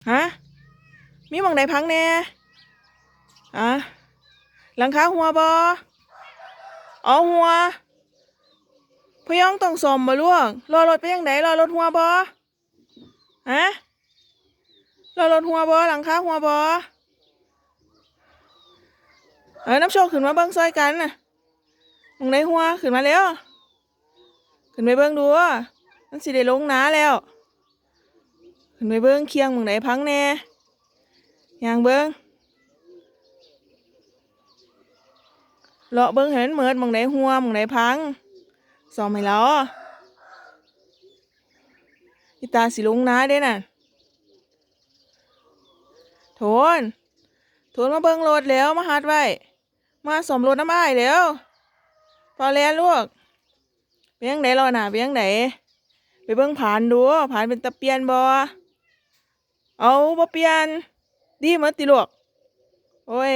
ฮะมีหม่องใดพังแน่อะหลังคาหัวบอเอาหัวพยองต้องซ่อมบ่ลูกรอรถไปยังไดรอรถหัวบอฮะรอรถหัวบอหลังคาหัวบอน้ำโชคขึ้นมาเบิ้งซอยกันน่ะหม่องใดหัวขึ้นมาแล้วขึ้นไปเบิ้งดูมันสิได้ลงน้าแล้วขึ้นไปเบิ้งเคียงหม่องใดพังแน่ย่างเบิ้งเลาะเบิ้งเห็นเหมือดหม่องใดหัวหม่องใดพังซ่อมให้แล้วอีตาสิลงน้าเด้น่ะโทนมาเบิ้งรถแล้วมาหัดไว้มาซ่อมรถน้ำอ้ายแล้วพอแล้วลูกไปยังไดรอน่ะไปยังไดไปเบิ้งผานดูผานเป็นตะเปียนบ่เอาบ่เปลี่ยนดีเหมือนติลูกโอ้ย